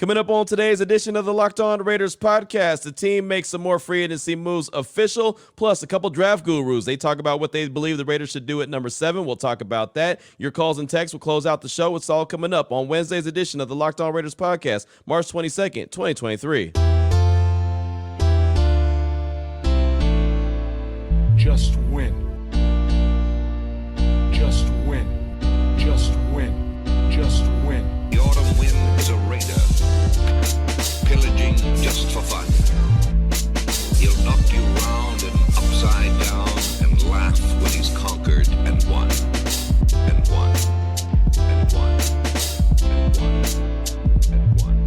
Coming up on today's edition of the Locked On Raiders podcast, the team makes some more free agency moves official, plus a couple draft gurus. They talk about what they believe the Raiders should do at number 7. We'll talk about that. Your calls and texts will close out the show. It's all coming up on Wednesday's edition of the Locked On Raiders podcast, March 22nd, 2023. Just win. Just win. Just win. Just win. The autumn wind is a raider, pillaging just for fun. He'll knock you round and upside down and laugh when he's conquered and won. And won. And won. And won. And won.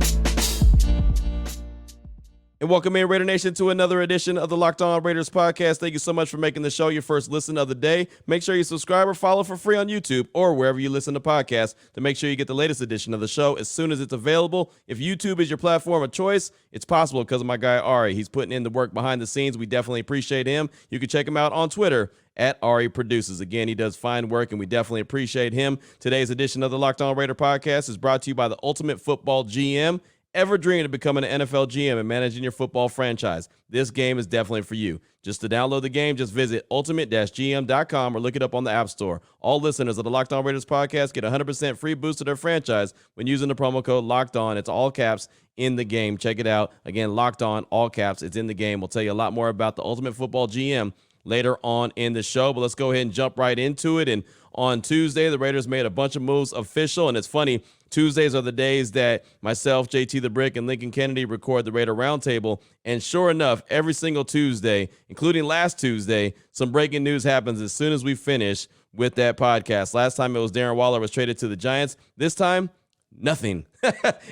And welcome in, Raider Nation, to another edition of the Locked On Raiders podcast. Thank you so much for making the show your first listen of the day. Make sure you subscribe or follow for free on YouTube or wherever you listen to podcasts to make sure you get the latest edition of the show as soon as it's available. If YouTube is your platform of choice, it's possible because of my guy Ari. He's putting in the work behind the scenes. We definitely appreciate him. You can check him out on Twitter at Ari Produces. Again, he does fine work, and we definitely appreciate him. Today's edition of the Locked On Raider podcast is brought to you by the Ultimate Football GM. Ever dreamed of becoming an NFL GM and managing your football franchise? This game is definitely for you. Just to download the game, just visit ultimate-gm.com or look it up on the App Store. All listeners of the Locked On Raiders podcast get 100% free boost to their franchise when using the promo code Locked On. It's all caps in the game. Check it out. Again, Locked On, all caps. It's in the game. We'll tell you a lot more about the Ultimate Football GM later on in the show, but let's go ahead and jump right into it. And on Tuesday, the Raiders made a bunch of moves official, and it's funny, Tuesdays are the days that myself, JT the Brick, and Lincoln Kennedy record the Raider Roundtable, and sure enough, every single Tuesday, including last Tuesday, some breaking news happens as soon as we finish with that podcast. Last time it was Darren Waller was traded to the Giants. This time, nothing.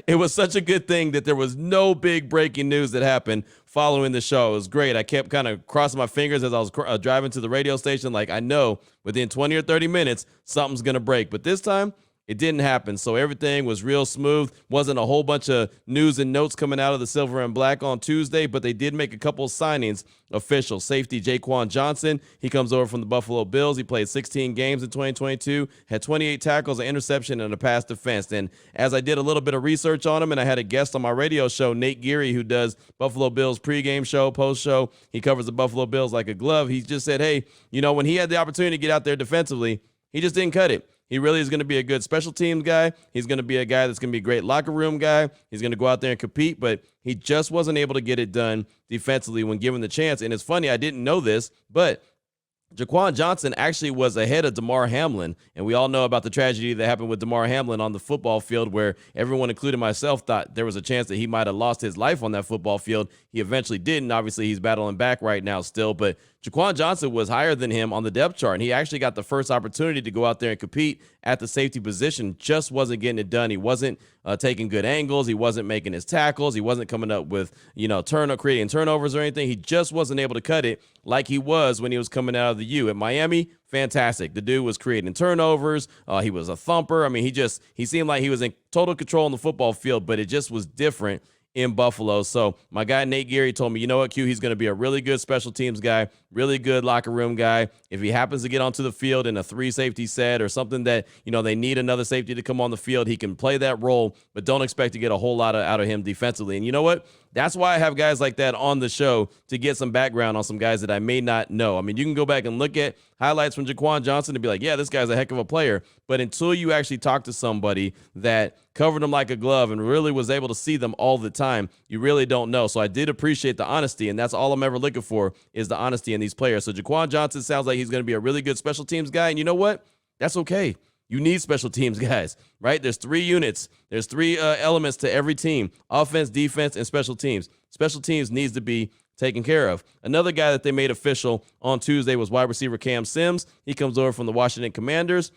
It was such a good thing that there was no big breaking news that happened following the show. It was great. I kept kind of crossing my fingers as I was driving to the radio station. Like, I know within 20 or 30 minutes, something's going to break. But this time, it didn't happen. So everything was real smooth. Wasn't a whole bunch of news and notes coming out of the Silver and Black on Tuesday, but they did make a couple of signings official. Safety Jaquan Johnson, he comes over from the Buffalo Bills. He played 16 games in 2022, had 28 tackles, an interception, and a pass defense. And as I did a little bit of research on him, and I had a guest on my radio show, Nate Geary, who does Buffalo Bills pregame show, post show. He covers the Buffalo Bills like a glove. He just said, hey, when he had the opportunity to get out there defensively, he just didn't cut it. He really is going to be a good special teams guy. He's going to be a guy that's going to be a great locker room guy. He's going to go out there and compete, but he just wasn't able to get it done defensively when given the chance. And it's funny, I didn't know this, but Jaquan Johnson actually was ahead of Damar Hamlin, and we all know about the tragedy that happened with Damar Hamlin on the football field where everyone, including myself, thought there was a chance that he might have lost his life on that football field. He eventually didn't. Obviously, he's battling back right now still, but Jaquan Johnson was higher than him on the depth chart, and he actually got the first opportunity to go out there and compete at the safety position, just wasn't getting it done. He wasn't taking good angles. He wasn't making his tackles. He wasn't coming up with, creating turnovers or anything. He just wasn't able to cut it like he was when he was coming out of the U. At Miami, fantastic. The dude was creating turnovers. He was a thumper. I mean, he seemed like he was in total control on the football field, but it just was different in Buffalo. So my guy Nate Geary told me, you know what, Q, he's going to be a really good special teams guy, really good locker room guy. If he happens to get onto the field in a 3-safety set or something that, they need another safety to come on the field, he can play that role, but don't expect to get a whole lot out of him defensively. And you know what? That's why I have guys like that on the show, to get some background on some guys that I may not know. I mean, you can go back and look at highlights from Jaquan Johnson and be like, yeah, this guy's a heck of a player. But until you actually talk to somebody that covered them like a glove and really was able to see them all the time, you really don't know. So I did appreciate the honesty, and that's all I'm ever looking for, is the honesty in these players. So Jaquan Johnson sounds like he's going to be a really good special teams guy. And you know what? That's okay. You need special teams guys, right? There's 3 units. There's 3 elements to every team: offense, defense, and special teams. Special teams needs to be taken care of. Another guy that they made official on Tuesday was wide receiver Cam Sims. He comes over from the Washington Commanders.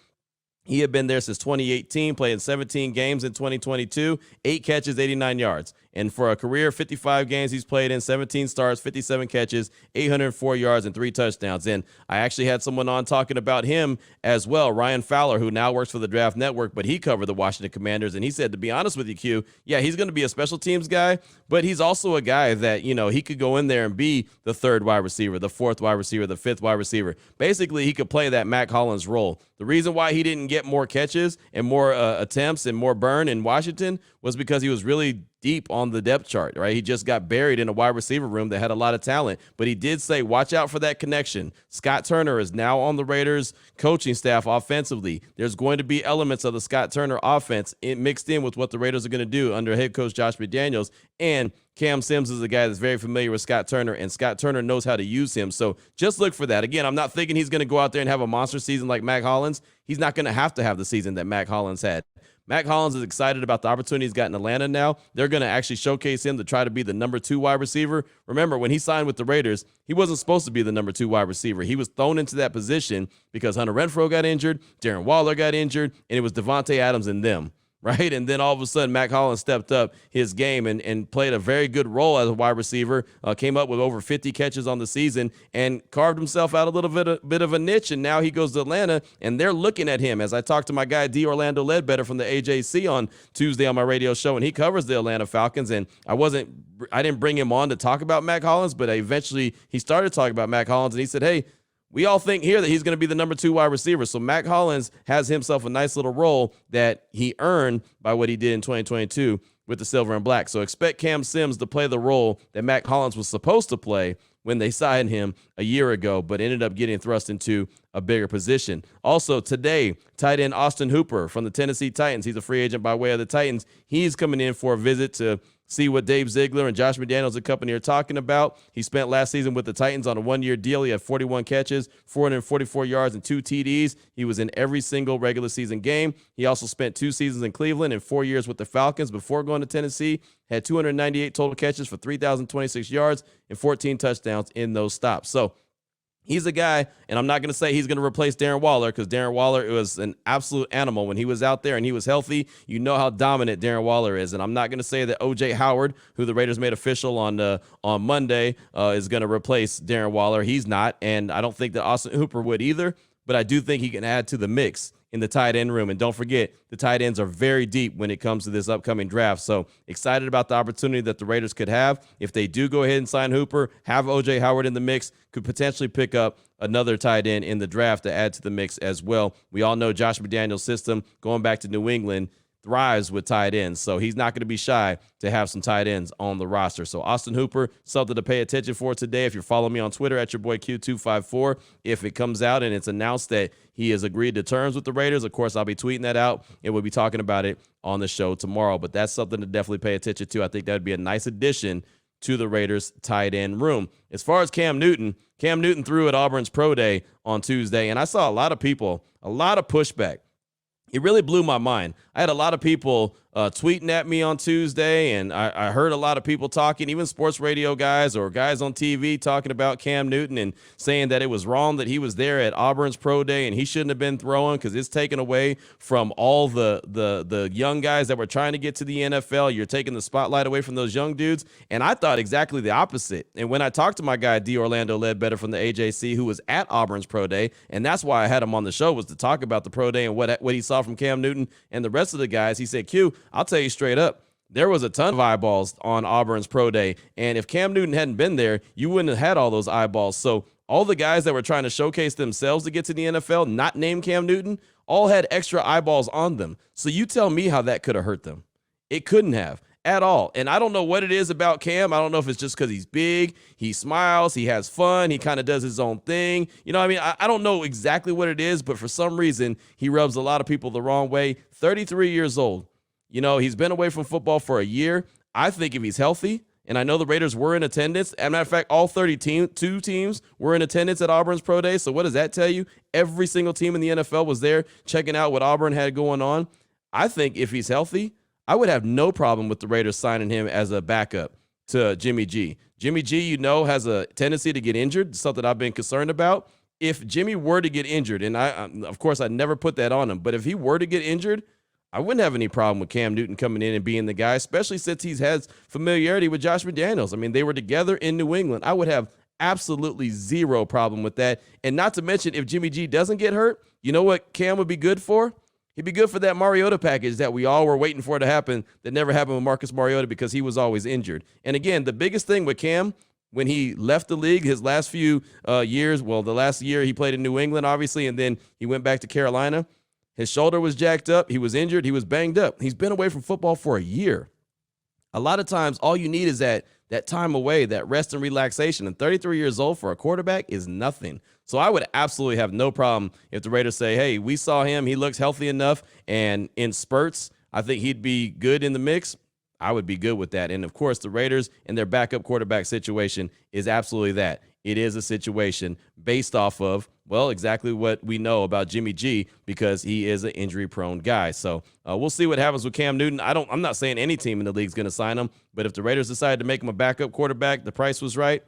He had been there since 2018, playing 17 games in 2022, 8 catches, 89 yards. And for a career 55 games he's played in, 17 starts, 57 catches, 804 yards, and 3 touchdowns. And I actually had someone on talking about him as well, Ryan Fowler, who now works for the Draft Network, but he covered the Washington Commanders. And he said, to be honest with you, Q, yeah, he's going to be a special teams guy, but he's also a guy that, he could go in there and be the 3rd wide receiver, the 4th wide receiver, the 5th wide receiver. Basically, he could play that Mac Hollins role. The reason why he didn't get more catches and more attempts and more burn in Washington was because he was really deep on the depth chart, right? He just got buried in a wide receiver room that had a lot of talent, but he did say, watch out for that connection. Scott Turner is now on the Raiders coaching staff offensively. There's going to be elements of the Scott Turner offense mixed in with what the Raiders are going to do under head coach Josh McDaniels. And Cam Sims is a guy that's very familiar with Scott Turner, and Scott Turner knows how to use him. So just look for that. Again, I'm not thinking he's going to go out there and have a monster season like Mac Hollins. He's not going to have the season that Mac Hollins had. Mac Hollins is excited about the opportunity he's got in Atlanta now. They're going to actually showcase him to try to be the number 2 wide receiver. Remember, when he signed with the Raiders, he wasn't supposed to be the number 2 wide receiver. He was thrown into that position because Hunter Renfrow got injured, Darren Waller got injured, and it was Devontae Adams and them. Right. And then all of a sudden, Mac Hollins stepped up his game and played a very good role as a wide receiver, came up with over 50 catches on the season and carved himself out a little bit of a niche. And now he goes to Atlanta and they're looking at him. As I talked to my guy, D. Orlando Ledbetter from the AJC on Tuesday on my radio show, and he covers the Atlanta Falcons. And I didn't bring him on to talk about Mac Hollins, but eventually he started talking about Mac Hollins and he said, hey, we all think here that he's going to be the number 2 wide receiver. So Mac Hollins has himself a nice little role that he earned by what he did in 2022 with the silver and black. So expect Cam Sims to play the role that Mac Hollins was supposed to play when they signed him a year ago, but ended up getting thrust into a bigger position. Also today, tight end Austin Hooper from the Tennessee Titans. He's a free agent by way of the Titans. He's coming in for a visit to see what Dave Ziegler and Josh McDaniels and company are talking about. He spent last season with the Titans on a 1-year deal. He had 41 catches, 444 yards, and 2 TDs. He was in every single regular season game. He also spent 2 seasons in Cleveland and 4 years with the Falcons before going to Tennessee. Had 298 total catches for 3,026 yards and 14 touchdowns in those stops. So he's a guy, and I'm not going to say he's going to replace Darren Waller because Darren Waller was an absolute animal when he was out there and he was healthy. You know how dominant Darren Waller is, and I'm not going to say that O.J. Howard, who the Raiders made official on Monday, is going to replace Darren Waller. He's not, and I don't think that Austin Hooper would either, but I do think he can add to the mix in the tight end room. And don't forget, the tight ends are very deep when it comes to this upcoming draft. So excited about the opportunity that the Raiders could have. If they do go ahead and sign Hooper, have O.J. Howard in the mix, could potentially pick up another tight end in the draft to add to the mix as well. We all know Josh McDaniels' system, going back to New England, thrives with tight ends. So he's not going to be shy to have some tight ends on the roster. So Austin Hooper, something to pay attention for today. If you're following me on Twitter at your boy Q254, if it comes out and it's announced that he has agreed to terms with the Raiders, of course, I'll be tweeting that out and we'll be talking about it on the show tomorrow. But that's something to definitely pay attention to. I think that would be a nice addition to the Raiders tight end room. As far as Cam Newton threw at Auburn's Pro Day on Tuesday, and I saw a lot of pushback. It really blew my mind. I had a lot of people tweeting at me on Tuesday, and I heard a lot of people talking, even sports radio guys or guys on TV talking about Cam Newton and saying that it was wrong that he was there at Auburn's Pro Day and he shouldn't have been throwing because it's taken away from all the young guys that were trying to get to the NFL. You're taking the spotlight away from those young dudes. And I thought exactly the opposite. And when I talked to my guy, D. Orlando Ledbetter from the AJC, who was at Auburn's Pro Day, and that's why I had him on the show, was to talk about the Pro Day and what he saw from Cam Newton and the rest of the guys. He said, Q, I'll tell you straight up, there was a ton of eyeballs on Auburn's Pro Day. And if Cam Newton hadn't been there, you wouldn't have had all those eyeballs. So all the guys that were trying to showcase themselves to get to the NFL, not named Cam Newton, all had extra eyeballs on them. So you tell me how that could have hurt them. It couldn't have at all. And I don't know what it is about Cam. I don't know if it's just because he's big, he smiles, he has fun, he kind of does his own thing. You know what I mean? I don't know exactly what it is, but for some reason, he rubs a lot of people the wrong way. 33 years old. You know, he's been away from football for a year. I think if he's healthy, and I know the Raiders were in attendance. As a matter of fact, all 32 teams were in attendance at Auburn's Pro Day. So what does that tell you? Every single team in the NFL was there checking out what Auburn had going on. I think if he's healthy, I would have no problem with the Raiders signing him as a backup to Jimmy G. Jimmy G, you know, has a tendency to get injured, something I've been concerned about. If Jimmy were to get injured, and of course, I never put that on him, but if he were to get injured, I wouldn't have any problem with Cam Newton coming in and being the guy, especially since he has familiarity with Josh McDaniels. I mean, they were together in New England. I would have absolutely zero problem with that. And not to mention, if Jimmy G doesn't get hurt, you know what Cam would be good for? He'd be good for that Mariota package that we all were waiting for to happen that never happened with Marcus Mariota because he was always injured. And again, the biggest thing with Cam, when he left the league his last few years, well, the last year he played in New England, obviously, and then he went back to Carolina. His shoulder was jacked up. He was injured. He was banged up. He's been away from football for a year. A lot of times, all you need is that time away, that rest and relaxation. And 33 years old for a quarterback is nothing. So I would absolutely have no problem if the Raiders say, hey, we saw him. He looks healthy enough. And in spurts, I think he'd be good in the mix. I would be good with that. And, of course, the Raiders and their backup quarterback situation is absolutely that. It is a situation based off of, well, exactly what we know about Jimmy G, because he is an injury-prone guy. So we'll see what happens with Cam Newton. I'm not saying any team in the league is going to sign him, but if the Raiders decided to make him a backup quarterback, the price was right,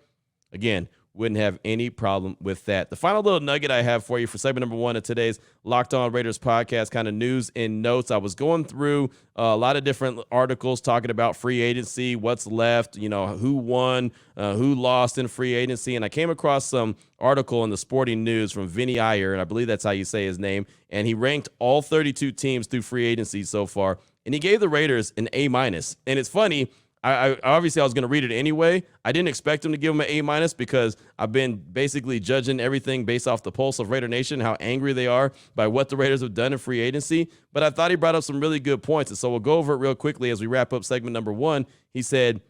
again, wouldn't have any problem with that. The final little nugget I have for you for segment number 1 of today's Locked On Raiders podcast, kind of news and notes. I was going through a lot of different articles talking about free agency, what's left, who won, who lost in free agency. And I came across some article in the Sporting News from Vinny Iyer, and I believe that's how you say his name. And he ranked all 32 teams through free agency so far. And he gave the Raiders an A-. And it's funny, I obviously I was going to read it anyway. I didn't expect him to give him an A- because I've been basically judging everything based off the pulse of Raider Nation, how angry they are by what the Raiders have done in free agency. But I thought he brought up some really good points. And so we'll go over it real quickly as we wrap up segment number 1. He said,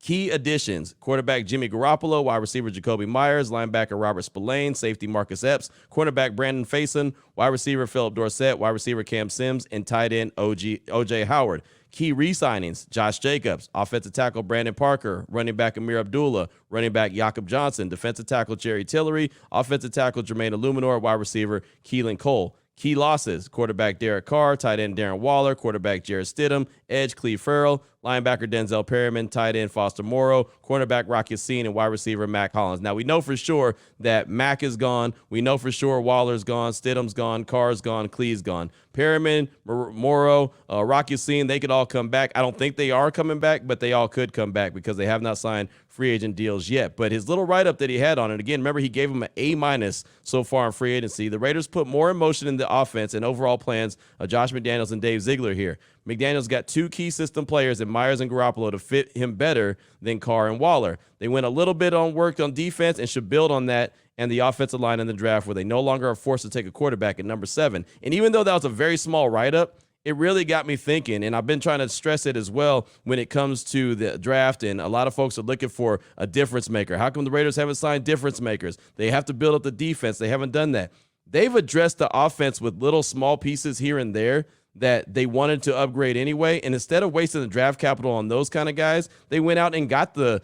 key additions: quarterback Jimmy Garoppolo, wide receiver Jacoby Myers, linebacker Robert Spillane, safety Marcus Epps, cornerback Brandon Faison, wide receiver Philip Dorsett, wide receiver Cam Sims, and tight end O.J. Howard. Key re-signings: Josh Jacobs, offensive tackle Brandon Parker, running back Amir Abdullah, running back Jakob Johnson, defensive tackle Jerry Tillery, offensive tackle Jermaine Illuminor, wide receiver Keelan Cole. Key losses: quarterback Derek Carr, tight end Darren Waller, quarterback Jarrett Stidham, edge Cleve Farrell, linebacker Denzel Perryman, tight end Foster Morrow, cornerback Rocky Sin, and wide receiver Mac Hollins. Now, we know for sure that Mac is gone. We know for sure Waller's gone, Stidham's gone, Carr's gone, Cleve's gone. Perryman, Morrow, Rocky Sin, they could all come back. I don't think they are coming back, but they all could come back because they have not signed free agent deals yet. But his little write-up that he had on it, again, remember he gave him an A- so far in free agency. The Raiders put more emotion in the offense and overall plans of Josh McDaniels and Dave Ziegler here. McDaniels got 2 key system players in Myers and Garoppolo to fit him better than Carr and Waller. They went a little bit on work on defense and should build on that and the offensive line in the draft, where they no longer are forced to take a quarterback at number 7. And even though that was a very small write-up, it really got me thinking, and I've been trying to stress it as well when it comes to the draft, and a lot of folks are looking for a difference maker. How come the Raiders haven't signed difference makers? They have to build up the defense. They haven't done that. They've addressed the offense with little small pieces here and there that they wanted to upgrade anyway, and instead of wasting the draft capital on those kind of guys, they went out and got the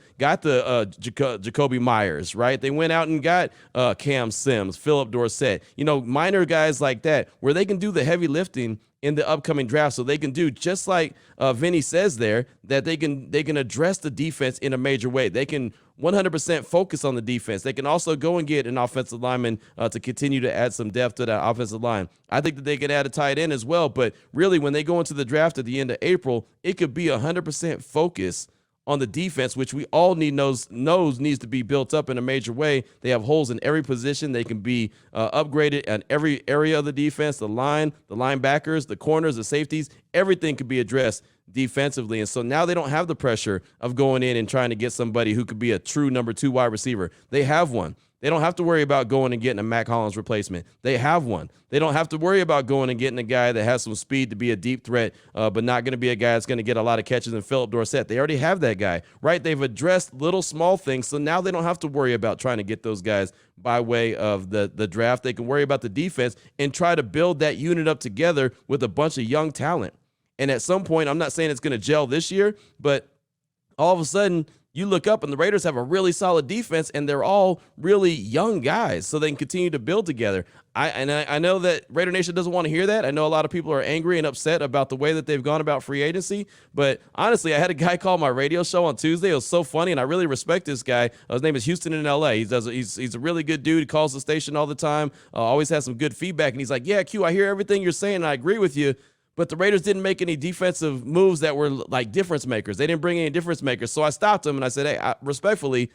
Jacoby Myers, right? They went out and got Cam Sims, Philip Dorsett, minor guys like that, where they can do the heavy lifting in the upcoming draft, so they can do just like Vinny says there, that they can address the defense in a major way. They can 100% focus on the defense. They can also go and get an offensive lineman to continue to add some depth to that offensive line. I think that they could add a tight end as well, but really when they go into the draft at the end of April, it could be 100% focus on the defense, which we all knows needs to be built up in a major way. They have holes in every position. They can be upgraded in every area of the defense, the line, the linebackers, the corners, the safeties. Everything could be addressed defensively. And so now they don't have the pressure of going in and trying to get somebody who could be a true number 2 wide receiver. They have one. They don't have to worry about going and getting a Mac Hollins replacement. They have one. They don't have to worry about going and getting a guy that has some speed to be a deep threat, but not going to be a guy that's going to get a lot of catches in Philip Dorsett. They already have that guy, right? They've addressed little small things, so now they don't have to worry about trying to get those guys by way of the draft. They can worry about the defense and try to build that unit up together with a bunch of young talent. And at some point, I'm not saying it's going to gel this year, but all of a sudden, you look up and the Raiders have a really solid defense, and they're all really young guys, so they can continue to build together. I know that Raider Nation doesn't want to hear that. I know a lot of people are angry and upset about the way that they've gone about free agency, but honestly, I had a guy call my radio show on Tuesday. It was so funny, and I really respect this guy. His name is Houston in L.A. He's a really good dude. He calls the station all the time, always has some good feedback, and he's like, yeah, Q, I hear everything you're saying, and I agree with you. But the Raiders didn't make any defensive moves that were like difference makers. They didn't bring any difference makers. So I stopped him and I said, hey, respectfully,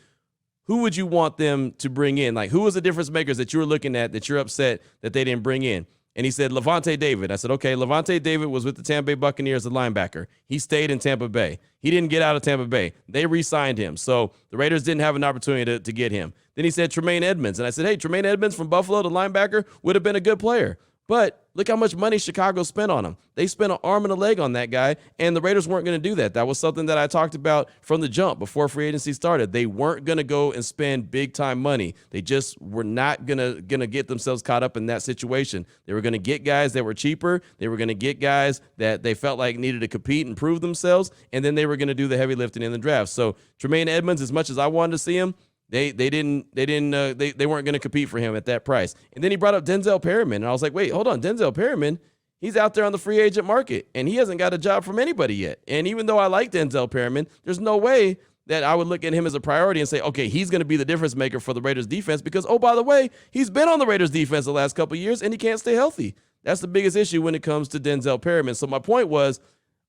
who would you want them to bring in? Like, who was the difference makers that you were looking at that you're upset that they didn't bring in? And he said, Levante David. I said, okay, Levante David was with the Tampa Bay Buccaneers as a linebacker. He stayed in Tampa Bay. He didn't get out of Tampa Bay. They re-signed him. So the Raiders didn't have an opportunity to get him. Then he said Tremaine Edmonds. And I said, hey, Tremaine Edmonds from Buffalo, the linebacker, would have been a good player. But look how much money Chicago spent on him. They spent an arm and a leg on that guy, and the Raiders weren't going to do that. That was something that I talked about from the jump before free agency started. They weren't going to go and spend big-time money. They just were not going to get themselves caught up in that situation. They were going to get guys that were cheaper. They were going to get guys that they felt like needed to compete and prove themselves, and then they were going to do the heavy lifting in the draft. So Tremaine Edmonds, as much as I wanted to see him, They weren't going to compete for him at that price. And then he brought up Denzel Perryman, and I was like, wait, hold on, Denzel Perryman, he's out there on the free agent market, and he hasn't got a job from anybody yet. And even though I like Denzel Perryman, there's no way that I would look at him as a priority and say, okay, he's going to be the difference maker for the Raiders defense because, oh, by the way, he's been on the Raiders defense the last couple of years, and he can't stay healthy. That's the biggest issue when it comes to Denzel Perryman. So my point was,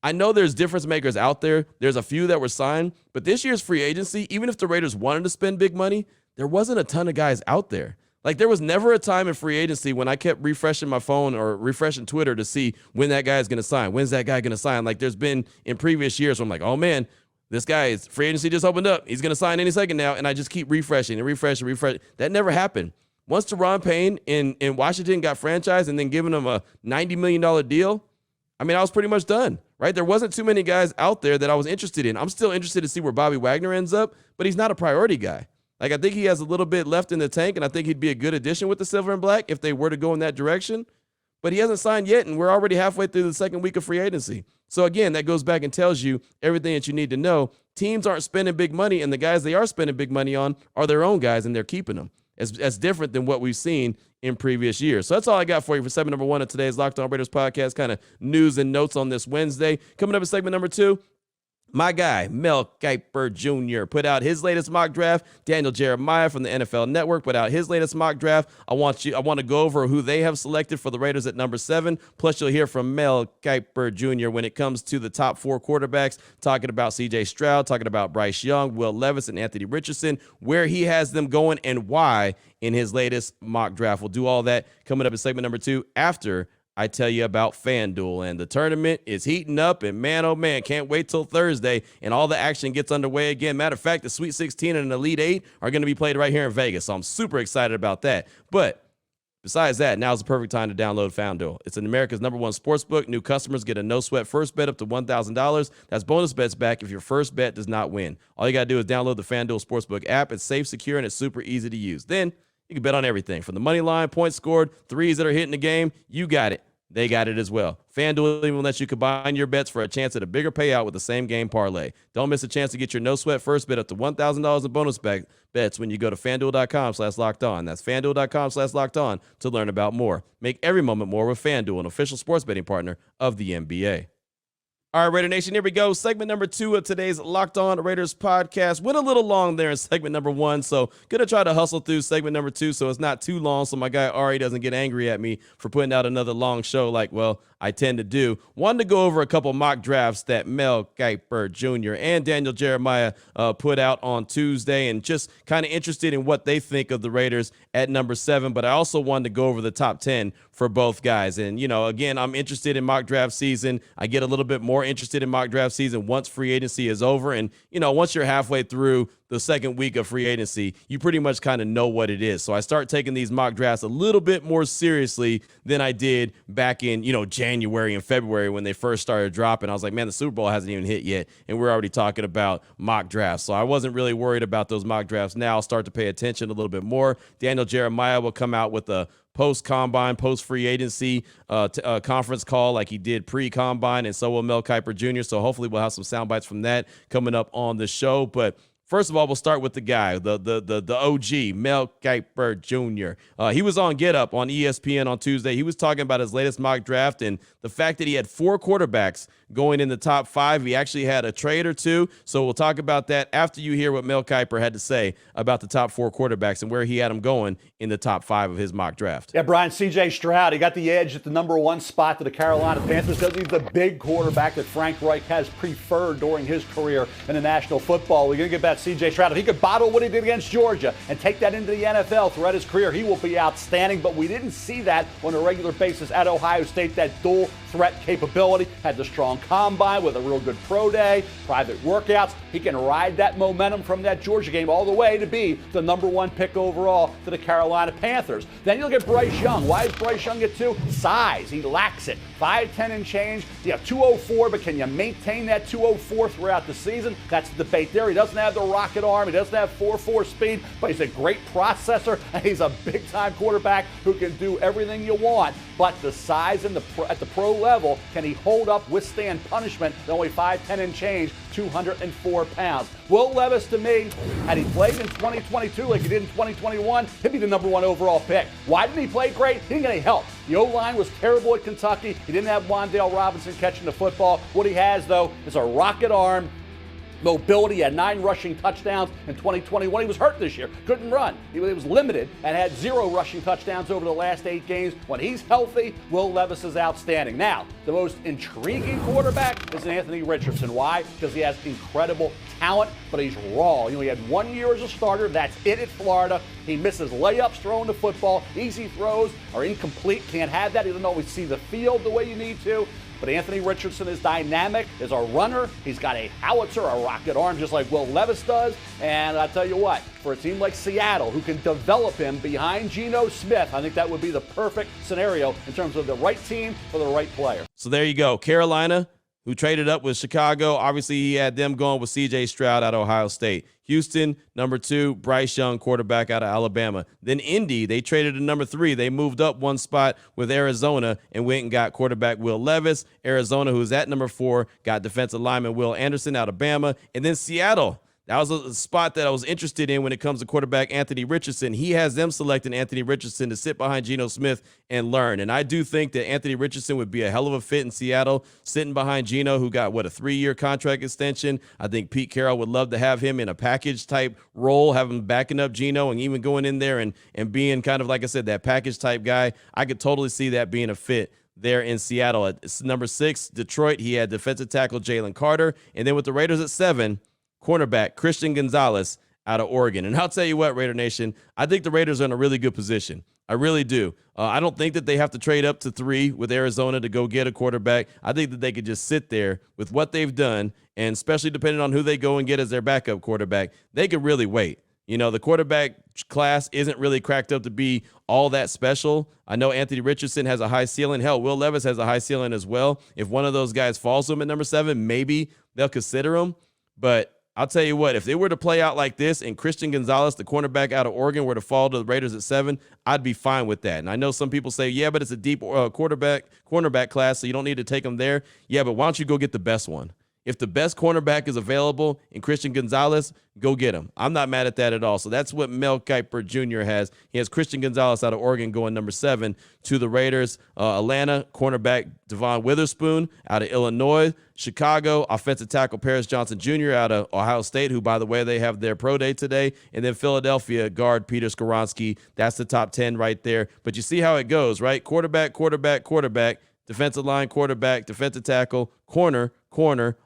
I know there's difference makers out there. There's a few that were signed, but this year's free agency, even if the Raiders wanted to spend big money, there wasn't a ton of guys out there. Like, there was never a time in free agency when I kept refreshing my phone or refreshing Twitter to see when that guy is going to sign. When's that guy going to sign? Like, there's been in previous years where I'm like, oh, man, this guy's free agency just opened up. He's going to sign any second now, and I just keep refreshing and refreshing. That never happened. Once Teron Payne in Washington got franchised and then giving him a $90 million deal, I mean, I was pretty much done, right? There wasn't too many guys out there that I was interested in. I'm still interested to see where Bobby Wagner ends up, but he's not a priority guy. Like, I think he has a little bit left in the tank, and I think he'd be a good addition with the Silver and Black if they were to go in that direction. But he hasn't signed yet, and we're already halfway through the second week of free agency. So, again, that goes back and tells you everything that you need to know. Teams aren't spending big money, and the guys they are spending big money on are their own guys, and they're keeping them. That's different than what we've seen in previous years. So that's all I got for you for segment number 1 of today's Locked On Raiders podcast, kind of news and notes on this Wednesday. Coming up in segment number 2, my guy, Mel Kiper Jr. put out his latest mock draft. Daniel Jeremiah from the NFL Network put out his latest mock draft. I want to go over who they have selected for the Raiders at number 7. Plus, you'll hear from Mel Kiper Jr. when it comes to the top 4 quarterbacks, talking about C.J. Stroud, talking about Bryce Young, Will Levis, and Anthony Richardson, where he has them going and why in his latest mock draft. We'll do all that coming up in segment number 2 after I tell you about FanDuel, and the tournament is heating up, and man, oh man, can't wait till Thursday, and all the action gets underway again. Matter of fact, the Sweet 16 and an Elite 8 are going to be played right here in Vegas, so I'm super excited about that. But besides that, now's the perfect time to download FanDuel. It's America's #1 sportsbook. New customers get a no-sweat first bet up to $1,000. That's bonus bets back if your first bet does not win. All you got to do is download the FanDuel Sportsbook app. It's safe, secure, and it's super easy to use. Then you can bet on everything from the money line, points scored, threes that are hitting the game. You got it. They got it as well. FanDuel even lets you combine your bets for a chance at a bigger payout with the same game parlay. Don't miss a chance to get your no-sweat first bet up to $1,000 in bonus bets when you go to FanDuel.com/lockedon. That's FanDuel.com/lockedon to learn about more. Make every moment more with FanDuel, an official sports betting partner of the NBA. All right, Raider Nation, here we go. Segment number 2 of today's Locked On Raiders podcast. Went a little long there in segment number 1, so going to try to hustle through segment number 2 so it's not too long so my guy Ari doesn't get angry at me for putting out another long show like, well, I tend to do. Wanted to go over a couple mock drafts that Mel Kiper Jr. and Daniel Jeremiah put out on Tuesday, and just kind of interested in what they think of the Raiders at number 7, but I also wanted to go over the top 10 for both guys. And, you know, again, I'm interested in mock draft season. I get a little bit more interested in mock draft season once free agency is over. And, you know, once you're halfway through the second week of free agency, you pretty much kind of know what it is. So I start taking these mock drafts a little bit more seriously than I did back in, you know, January and February when they first started dropping. I was like, man, the Super Bowl hasn't even hit yet, and we're already talking about mock drafts. So I wasn't really worried about those mock drafts. Now I'll start to pay attention a little bit more. Daniel Jeremiah will come out with a post-combine, post-free agency conference call like he did pre-combine, and so will Mel Kiper Jr., so hopefully we'll have some sound bites from that coming up on the show. But first of all, we'll start with the guy, the OG, Mel Kiper Jr. He was on Get Up on ESPN on Tuesday. He was talking about his latest mock draft and the fact that he had 4 quarterbacks going in the top 5. He actually had a trade or 2, so we'll talk about that after you hear what Mel Kiper had to say about the top 4 quarterbacks and where he had them going in the top 5 of his mock draft. Yeah, Brian, C.J. Stroud, he got the edge at the number 1 spot to the Carolina Panthers because he's the big quarterback that Frank Reich has preferred during his career in the National Football League. You're going to get back C.J. Stroud. If he could bottle what he did against Georgia and take that into the NFL throughout his career, he will be outstanding, but we didn't see that on a regular basis at Ohio State, that dual threat capability, had the strong combine with a real good pro day, private workouts. He can ride that momentum from that Georgia game all the way to be the number 1 pick overall to the Carolina Panthers. Then you look at Bryce Young. Why does Bryce Young get 2? Size. He lacks it. 5'10" and change. 204, but can you maintain that 204 throughout the season? That's the debate there. He doesn't have the rocket arm. He doesn't have 4.4 speed, but he's a great processor, and he's a big-time quarterback who can do everything you want. But the size at the pro level, can he hold up, withstand punishment? At only 5'10" and change, 204 pounds. Will Levis, to me, had he played in 2022 like he did in 2021, he'd be the number 1 overall pick. Why didn't he play great? He didn't get any help. The O-line was terrible at Kentucky. He didn't have Wan'Dale Robinson catching the football. What he has, though, is a rocket arm, mobility. He had 9 rushing touchdowns in 2021. He was hurt this year. Couldn't run. He was limited and had 0 rushing touchdowns over the last 8 games. When he's healthy, Will Levis is outstanding. Now, the most intriguing quarterback is Anthony Richardson. Why? Because he has incredible talent, but he's raw. He had 1 year as a starter. That's it at Florida. He misses layups throwing the football. Easy throws are incomplete. Can't have that. He doesn't always see the field the way you need to. But Anthony Richardson is dynamic, is a runner. He's got a howitzer, a rocket arm, just like Will Levis does. And I tell you what, for a team like Seattle, who can develop him behind Geno Smith, I think that would be the perfect scenario in terms of the right team for the right player. So there you go. Carolina, who traded up with Chicago. Obviously, he had them going with C.J. Stroud out of Ohio State. Houston, number 2, Bryce Young, quarterback out of Alabama. Then Indy, they traded to number 3. They moved up 1 spot with Arizona and went and got quarterback Will Levis. Arizona, who's at number 4, got defensive lineman Will Anderson out of Bama. And then Seattle. That was a spot that I was interested in when it comes to quarterback Anthony Richardson. He has them selecting Anthony Richardson to sit behind Geno Smith and learn. And I do think that Anthony Richardson would be a hell of a fit in Seattle, sitting behind Geno, who got, a 3-year contract extension. I think Pete Carroll would love to have him in a package-type role, have him backing up Geno and even going in there and being kind of, like I said, that package-type guy. I could totally see that being a fit there in Seattle. At number 6, Detroit, he had defensive tackle Jalen Carter. And then with the Raiders at 7, cornerback Christian Gonzalez out of Oregon. And I'll tell you what, Raider Nation, I think the Raiders are in a really good position. I really do. I don't think that they have to trade up to 3 with Arizona to go get a quarterback. I think that they could just sit there with what they've done, and especially depending on who they go and get as their backup quarterback, they could really wait. The quarterback class isn't really cracked up to be all that special. I know Anthony Richardson has a high ceiling. Hell, Will Levis has a high ceiling as well. If one of those guys falls to him at number 7, maybe they'll consider him. But I'll tell you what, if they were to play out like this and Christian Gonzalez, the cornerback out of Oregon, were to fall to the Raiders at 7, I'd be fine with that. And I know some people say, yeah, but it's a deep cornerback class, so you don't need to take them there. Yeah, but why don't you go get the best one? If the best cornerback is available in Christian Gonzalez, go get him. I'm not mad at that at all. So that's what Mel Kiper Jr. has. He has Christian Gonzalez out of Oregon going number 7 to the Raiders. Atlanta, cornerback Devon Witherspoon out of Illinois. Chicago, offensive tackle Paris Johnson Jr. out of Ohio State, who, by the way, they have their pro day today. And then Philadelphia, guard Peter Skoronski. That's the top 10 right there. But you see how it goes, right? Quarterback, defensive line, quarterback, defensive tackle, corner,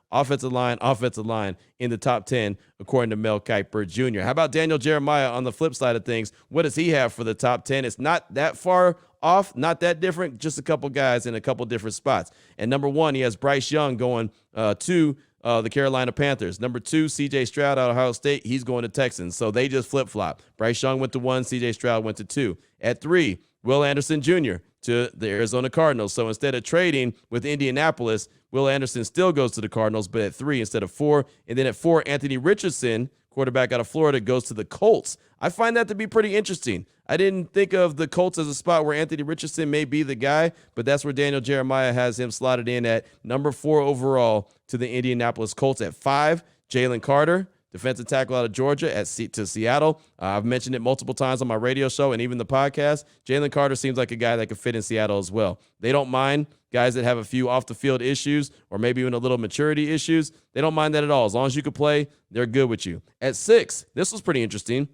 offensive line in the top 10, according to Mel Kiper Jr. How about Daniel Jeremiah on the flip side of things? What does he have for the top 10? It's not that far off, not that different, just a couple guys in a couple different spots. And number 1, he has Bryce Young going to the Carolina Panthers. Number 2, C.J. Stroud out of Ohio State. He's going to Texans. So they just flip-flop. Bryce Young went to 1, C.J. Stroud went to 2. At 3, Will Anderson Jr. to the Arizona Cardinals. So instead of trading with Indianapolis, Will Anderson still goes to the Cardinals, but at 3 instead of 4. And then at 4, Anthony Richardson, quarterback out of Florida, goes to the Colts. I find that to be pretty interesting. I didn't think of the Colts as a spot where Anthony Richardson may be the guy, but that's where Daniel Jeremiah has him slotted in at number 4 overall to the Indianapolis Colts. At 5, Jalen Carter, defensive tackle out of Georgia to Seattle. I've mentioned it multiple times on my radio show and even the podcast. Jalen Carter seems like a guy that could fit in Seattle as well. They don't mind guys that have a few off-the-field issues or maybe even a little maturity issues. They don't mind that at all. As long as you can play, they're good with you. At 6, this was pretty interesting.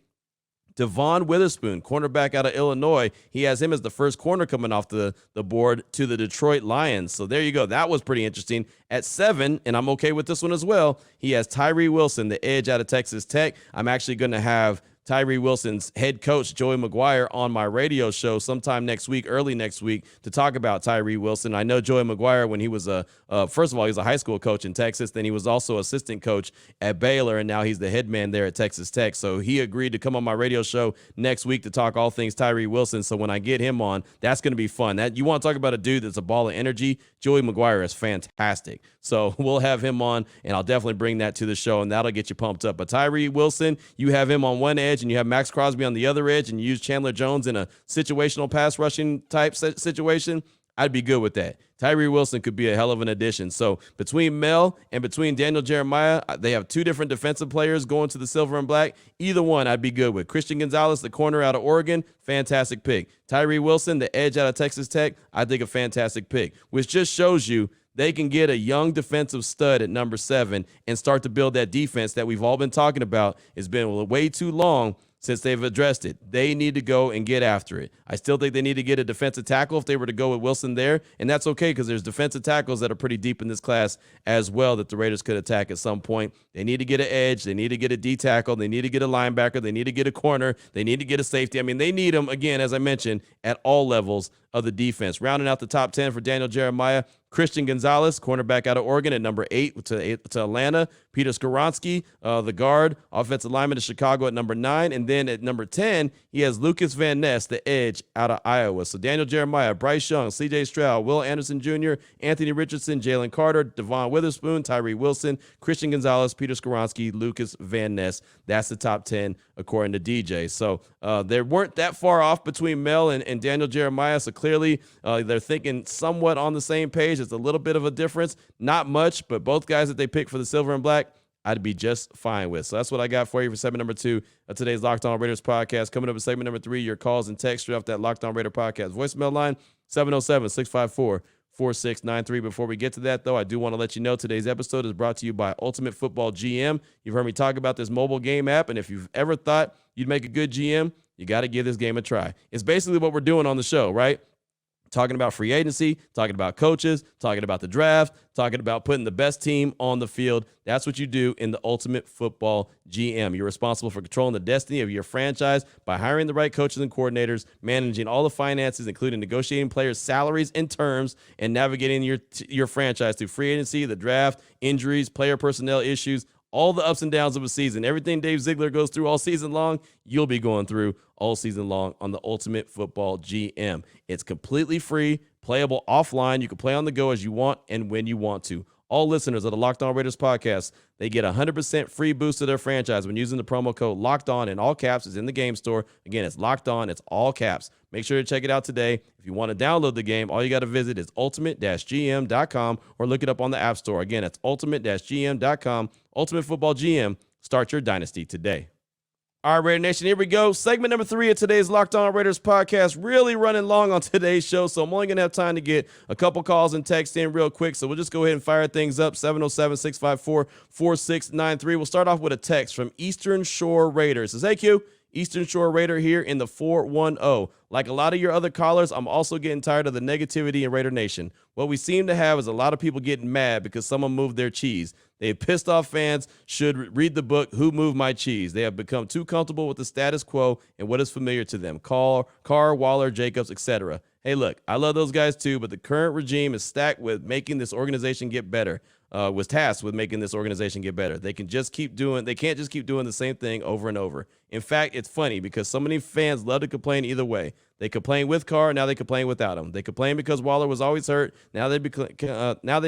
Devon Witherspoon, cornerback out of Illinois. He has him as the first corner coming off the board to the Detroit Lions. So there you go. That was pretty interesting. At 7, and I'm okay with this one as well, he has Tyree Wilson, the edge out of Texas Tech. I'm actually going to have Tyree Wilson's head coach, Joey McGuire, on my radio show sometime next week, early next week, to talk about Tyree Wilson. I know Joey McGuire when he was first of all, he was a high school coach in Texas. Then he was also assistant coach at Baylor, and now he's the head man there at Texas Tech. So he agreed to come on my radio show next week to talk all things Tyree Wilson. So when I get him on, that's going to be fun. That you want to talk about a dude that's a ball of energy? Joey McGuire is fantastic. So we'll have him on, and I'll definitely bring that to the show, and that'll get you pumped up. But Tyree Wilson, you have him on one edge, and you have Max Crosby on the other edge, and you use Chandler Jones in a situational pass rushing type situation. I'd be good with that. Tyree Wilson could be a hell of an addition. So between Mel and between Daniel Jeremiah, they have two different defensive players going to the silver and black. Either one I'd be good with. Christian Gonzalez, the corner out of Oregon, fantastic pick. Tyree Wilson, the edge out of Texas Tech, I think a fantastic pick, which just shows you they can get a young defensive stud at number 7 and start to build that defense that we've all been talking about. It's been way too long since they've addressed it. They need to go and get after it. I still think they need to get a defensive tackle if they were to go with Wilson there, and that's okay because there's defensive tackles that are pretty deep in this class as well that the Raiders could attack at some point. They need to get an edge. They need to get a D tackle. They need to get a linebacker. They need to get a corner. They need to get a safety. I mean, they need them, again, as I mentioned, at all levels of the defense. Rounding out the top 10 for Daniel Jeremiah, Christian Gonzalez, cornerback out of Oregon at number 8 to Atlanta. Peter Skoronski, the guard, offensive lineman to Chicago at number 9. And then at number 10, he has Lucas Van Ness, the edge out of Iowa. So Daniel Jeremiah, Bryce Young, C.J. Stroud, Will Anderson Jr., Anthony Richardson, Jalen Carter, Devon Witherspoon, Tyree Wilson, Christian Gonzalez, Peter Skoronski, Lucas Van Ness. That's the top 10 according to DJ. So they weren't that far off between Mel and Daniel Jeremiah. So clearly they're thinking somewhat on the same page. It's a little bit of a difference. Not much, but both guys that they picked for the silver and black, I'd be just fine with. So that's what I got for you for segment number 2 of today's Locked On Raiders podcast. Coming up in segment number 3, your calls and texts straight off that Locked On Raider podcast voicemail line, 707-654-4693. Before we get to that, though, I do want to let you know today's episode is brought to you by Ultimate Football GM. You've heard me talk about this mobile game app, and if you've ever thought you'd make a good GM, you got to give this game a try. It's basically what we're doing on the show, right? Talking about free agency, talking about coaches, talking about the draft, talking about putting the best team on the field. That's what you do in the Ultimate Football GM. You're responsible for controlling the destiny of your franchise by hiring the right coaches and coordinators, managing all the finances, including negotiating players' salaries and terms, and navigating your franchise through free agency, the draft, injuries, player personnel issues, all the ups and downs of a season. Everything Dave Ziegler goes through all season long, you'll be going through all season long on the Ultimate Football GM. It's completely free, playable offline. You can play on the go as you want and when you want to. All listeners of the Locked On Raiders podcast, they get 100% free boost to their franchise when using the promo code Locked On in all caps. Is in the game store. Again, it's Locked On. It's all caps. Make sure to check it out today. If you want to download the game, all you got to visit is ultimate-gm.com or look it up on the App Store. Again, it's ultimate-gm.com. Ultimate Football GM. Start your dynasty today. All right, Raider Nation, here we go. Segment number 3 of today's Locked On Raiders podcast. Really running long on today's show, so I'm only going to have time to get a couple calls and text in real quick. So we'll just go ahead and fire things up, 707-654-4693. We'll start off with a text from Eastern Shore Raiders. It says, hey, Q, Eastern Shore Raider here in the 410. Like a lot of your other callers, I'm also getting tired of the negativity in Raider Nation. What we seem to have is a lot of people getting mad because someone moved their cheese. They pissed off fans should read the book, Who Moved My Cheese? They have become too comfortable with the status quo and what is familiar to them. Carr, Waller, Jacobs, etc. Hey, look, I love those guys too, but the current regime is stacked with making this organization get better. Was tasked with making this organization get better. They can't just keep doing the same thing over and over. In fact, it's funny because so many fans love to complain either way. They complain with Carr, now they complain without him. They complain because Waller was always hurt. Now they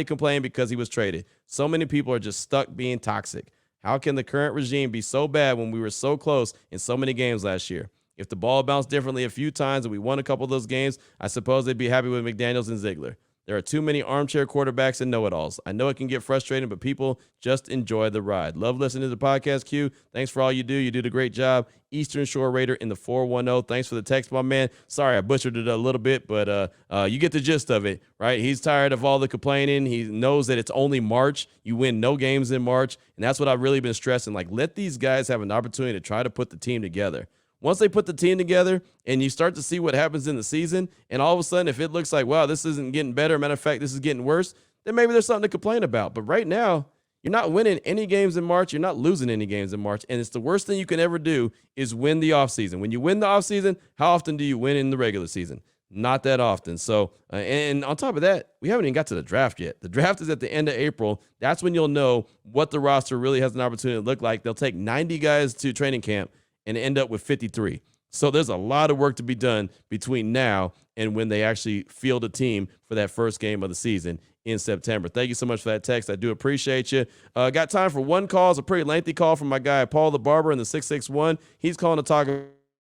complain because he was traded. So many people are just stuck being toxic. How can the current regime be so bad when we were so close in so many games last year? If the ball bounced differently a few times and we won a couple of those games, I suppose they'd be happy with McDaniels and Ziegler. There are too many armchair quarterbacks and know-it-alls. I know it can get frustrating, but people just enjoy the ride. Love listening to the podcast, Q. Thanks for all you do. You did a great job. Eastern Shore Raider in the 410. Thanks for the text, my man. Sorry, I butchered it a little bit, but you get the gist of it, right? He's tired of all the complaining. He knows that it's only March. You win no games in March, and that's what I've really been stressing. Like, let these guys have an opportunity to try to put the team together. Once they put the team together and you start to see what happens in the season, and all of a sudden, if it looks like, wow, this isn't getting better, matter of fact, this is getting worse, then maybe there's something to complain about. But right now, You're not winning any games in March. You're not losing any games in March. And it's the worst thing you can ever do is win the offseason. When you win the offseason, how often do you win in the regular season? Not that often. So, and on top of that, we haven't even got to the draft yet. The draft is at the end of April. That's when you'll know what the roster really has an opportunity to look like. They'll take 90 guys to training camp and end up with 53. So there's a lot of work to be done between now and when they actually field a team for that first game of the season in September. Thank you so much for that text. I do appreciate you. Got time for one call. It's a pretty lengthy call from my guy, Paul the Barber in the 661. He's calling to talk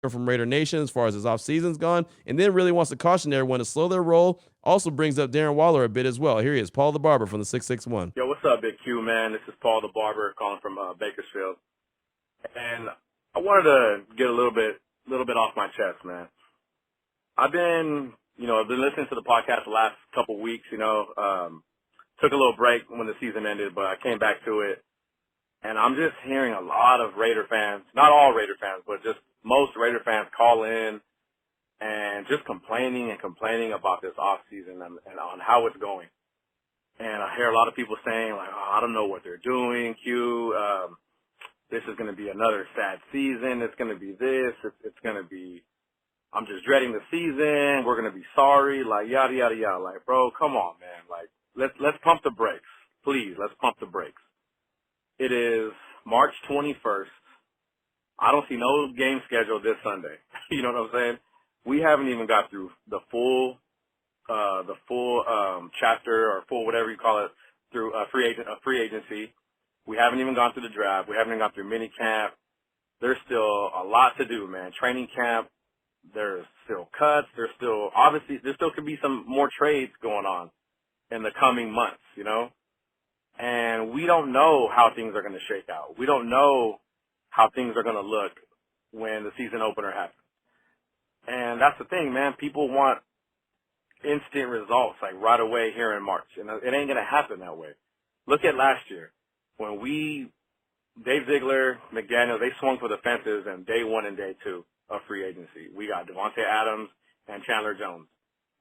from Raider Nation as far as his offseason's gone, and then really wants to caution everyone to slow their roll. Also brings up Darren Waller a bit as well. Here he is, Paul the Barber from the 661. Yo, what's up, Big Q, man? This is Paul the Barber calling from Bakersfield. And I wanted to get a little bit off my chest, man. I've been listening to the podcast the last couple weeks, took a little break when the season ended, but I came back to it. And I'm just hearing a lot of Raider fans, not all Raider fans, but just most Raider fans call in and just complaining about this offseason and on how it's going. And I hear a lot of people saying, like, oh, I don't know what they're doing, Q. This is going to be another sad season. It's going to be this. It's going to be, I'm just dreading the season. We're going to be sorry, like, yada, yada, yada. Like, bro, come on, man. Like, let's pump the brakes. Please, let's pump the brakes. It is March 21st. I don't see no game schedule this Sunday. You know what I'm saying? We haven't even got through the full chapter or full whatever you call it through free agency. We haven't even gone through the draft. We haven't even gone through mini camp. There's still a lot to do, man. Training camp. There's still cuts. There still could be some more trades going on in the coming months, And we don't know how things are going to shake out. We don't know how things are going to look when the season opener happens. And that's the thing, man. People want instant results, like right away here in March. And it ain't going to happen that way. Look at last year when Dave Ziegler, McDaniels, they swung for the fences in day one and day two of free agency. We got Devontae Adams and Chandler Jones.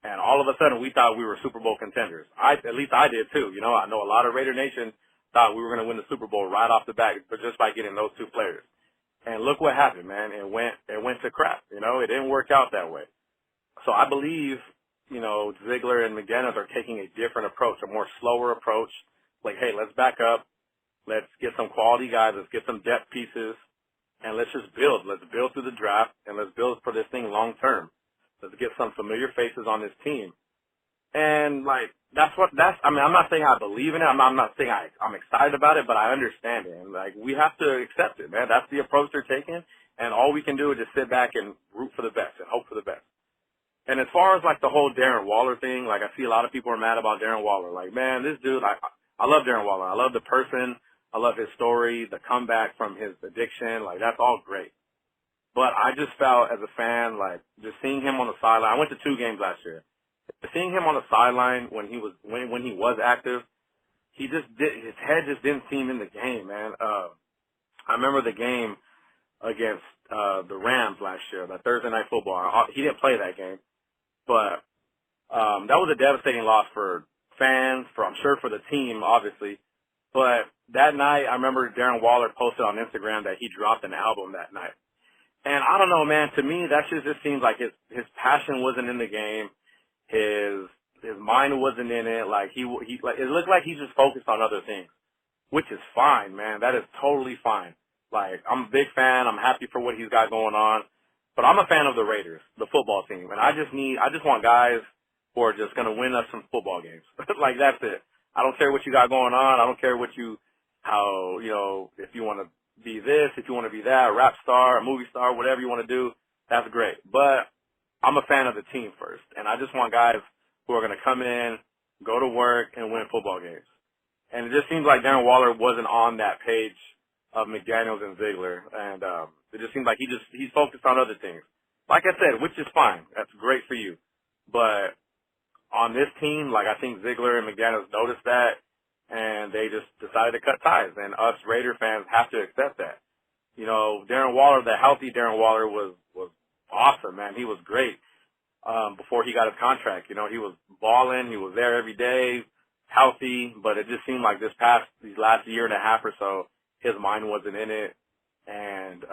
And all of a sudden, we thought we were Super Bowl contenders. At least I did too. I know a lot of Raider Nation thought we were going to win the Super Bowl right off the bat, but just by getting those two players. And look what happened, man. It went to crap. It didn't work out that way. So I believe, Ziegler and McDaniels are taking a different approach, a more slower approach. Like, hey, let's back up. Let's get some quality guys. Let's get some depth pieces, and let's just build. Let's build through the draft, and let's build for this thing long term. Let's get some familiar faces on this team. And, I'm not saying I believe in it. I'm not saying I'm excited about it, but I understand it. And, we have to accept it, man. That's the approach they're taking. And all we can do is just sit back and root for the best and hope for the best. And as far as, the whole Darren Waller thing, I see a lot of people are mad about Darren Waller. Man, this dude, I love Darren Waller. I love the person. I love his story, the comeback from his addiction. That's all great. But I just felt as a fan, just seeing him on the sideline. I went to 2 games last year. Seeing him on the sideline when he was active, his head just didn't seem in the game, man. I remember the game against the Rams last year, the Thursday Night Football. He didn't play that game, but that was a devastating loss for fans, I'm sure for the team, obviously. But that night, I remember Darren Waller posted on Instagram that he dropped an album that night. And I don't know, man. To me, that just seems like his passion wasn't in the game. His mind wasn't in it. It looked like he just focused on other things, which is fine, man. That is totally fine. I'm a big fan. I'm happy for what he's got going on. But I'm a fan of the Raiders, the football team, and I just want guys who are just gonna win us some football games. That's it. I don't care what you got going on. I don't care if you want to be this, if you want to be that, a rap star, a movie star, whatever you want to do, that's great. But I'm a fan of the team first, and I just want guys who are going to come in, go to work, and win football games. And it just seems like Darren Waller wasn't on that page of McDaniels and Ziegler, and it just seems like he's focused on other things. Like I said, which is fine. That's great for you. But on this team, I think Ziegler and McDaniels noticed that, and they just decided to cut ties. And us Raider fans have to accept that. Darren Waller, the healthy Darren Waller was awesome, man. He was great before he got his contract. He was balling. He was there every day, healthy, but it just seemed like these last year and a half or so, his mind wasn't in it. And,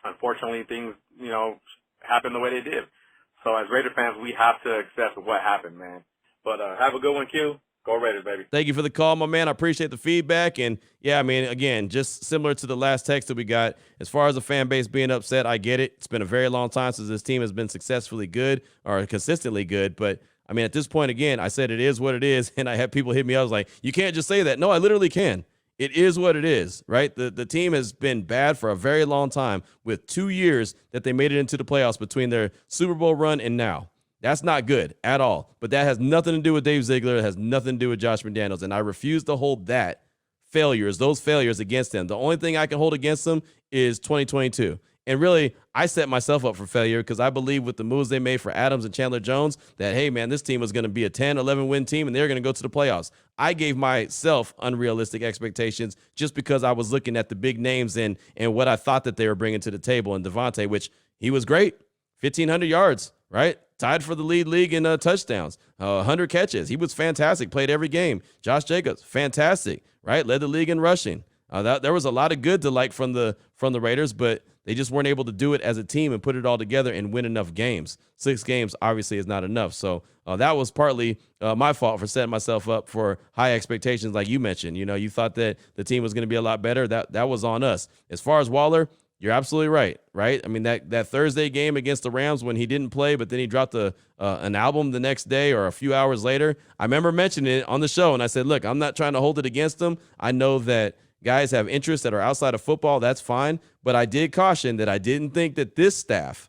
unfortunately things, happened the way they did. So as Raider fans, we have to accept what happened, man. But, have a good one, Q. Go Raiders, baby. Thank you for the call, my man. I appreciate the feedback. And, yeah, I mean, again, just similar to the last text that we got, as far as the fan base being upset, I get it. It's been a very long time since this team has been successfully good or consistently good. But, I mean, at this point, again, I said it is what it is, and I had people hit me. I was like, you can't just say that. No, I literally can. It is what it is, right? The team has been bad for a very long time with 2 years that they made it into the playoffs between their Super Bowl run and now. That's not good at all. But that has nothing to do with Dave Ziegler. It has nothing to do with Josh McDaniels. And I refuse to hold those failures against them. The only thing I can hold against them is 2022. And really, I set myself up for failure because I believe with the moves they made for Adams and Chandler Jones that, hey, man, this team was going to be a 10, 11-win team, and they're going to go to the playoffs. I gave myself unrealistic expectations just because I was looking at the big names and what I thought that they were bringing to the table. And Devontae, which he was great, 1,500 yards, right? Tied for the league in touchdowns, 100 catches. He was fantastic, played every game. Josh Jacobs, fantastic, right? Led the league in rushing. There was a lot of good to like from the Raiders, but they just weren't able to do it as a team and put it all together and win enough games. 6 games obviously is not enough. So that was partly my fault for setting myself up for high expectations, like you mentioned. You thought that the team was going to be a lot better. That was on us. As far as Waller, you're absolutely right? I mean, that Thursday game against the Rams when he didn't play, but then he dropped an album the next day or a few hours later. I remember mentioning it on the show, and I said, look, I'm not trying to hold it against him. I know that guys have interests that are outside of football. That's fine. But I did caution that I didn't think that this staff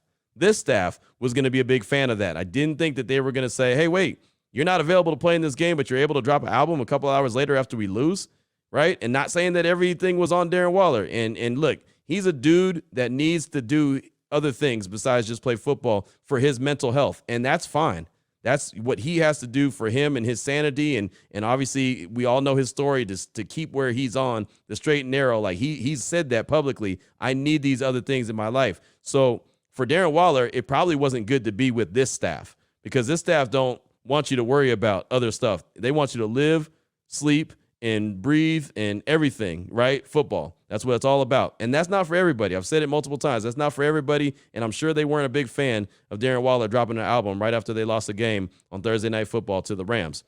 was going to be a big fan of that. I didn't think that they were going to say, hey, wait, you're not available to play in this game, but you're able to drop an album a couple hours later after we lose, right? And not saying that everything was on Darren Waller. And look, he's a dude that needs to do other things besides just play football for his mental health, and that's fine. That's what he has to do for him and his sanity, and obviously we all know his story to keep where he's on the straight and narrow. Like he's said that publicly. I need these other things in my life. So for Darren Waller, it probably wasn't good to be with this staff because this staff don't want you to worry about other stuff. They want you to live, sleep, and breathe and everything, right? Football. That's what it's all about. And that's not for everybody. I've said it multiple times. That's not for everybody. And I'm sure they weren't a big fan of Darren Waller dropping an album right after they lost a game on Thursday Night Football to the Rams.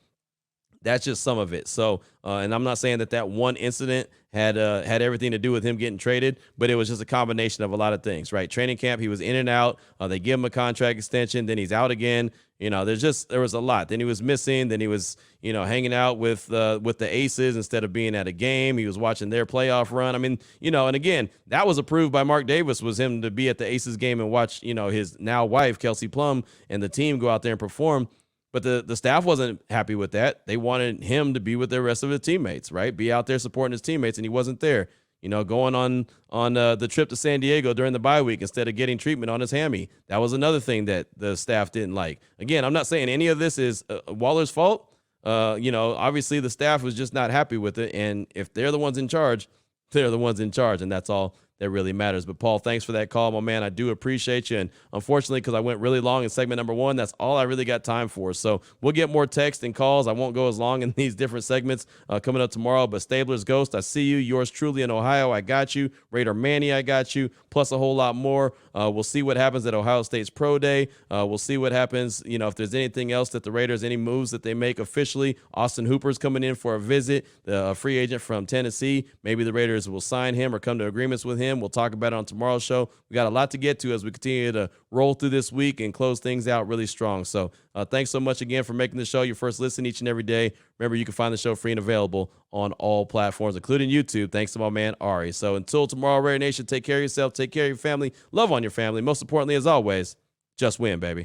That's just some of it. So, and I'm not saying that one incident had everything to do with him getting traded, but it was just a combination of a lot of things, right? Training camp, he was in and out. They give him a contract extension, then he's out again. There was a lot. Then he was missing. Then he was, hanging out with the Aces instead of being at a game. He was watching their playoff run. I mean, and again, that was approved by Mark Davis, was him to be at the Aces game and watch, his now wife, Kelsey Plum, and the team go out there and perform. But the staff wasn't happy with that. They wanted him to be with the rest of his teammates, right? Be out there supporting his teammates, and he wasn't there. Going on the trip to San Diego during the bye week instead of getting treatment on his hammy. That was another thing that the staff didn't like. Again, I'm not saying any of this is Waller's fault. Obviously the staff was just not happy with it. And if they're the ones in charge, they're the ones in charge. And that's all that really matters. But Paul, thanks for that call, my man. I do appreciate you. And unfortunately, because I went really long in segment number 1, that's all I really got time for. So we'll get more text and calls. I won't go as long in these different segments coming up tomorrow. But Stabler's Ghost, I see you. Yours truly in Ohio, I got you. Raider Manny, I got you. Plus a whole lot more. We'll see what happens at Ohio State's Pro Day. We'll see what happens, if there's anything else that the Raiders, any moves that they make officially. Austin Hooper's coming in for a visit, the free agent from Tennessee. Maybe the Raiders will sign him or come to agreements with him. We'll talk about it on tomorrow's show. We got a lot to get to as we continue to roll through this week and close things out really strong. So thanks so much again for making the show your first listen each and every day. Remember, you can find the show free and available on all platforms, including YouTube, thanks to my man Ari. So until tomorrow, Raider Nation, take care of yourself, take care of your family, love on your family. Most importantly, as always, just win, baby.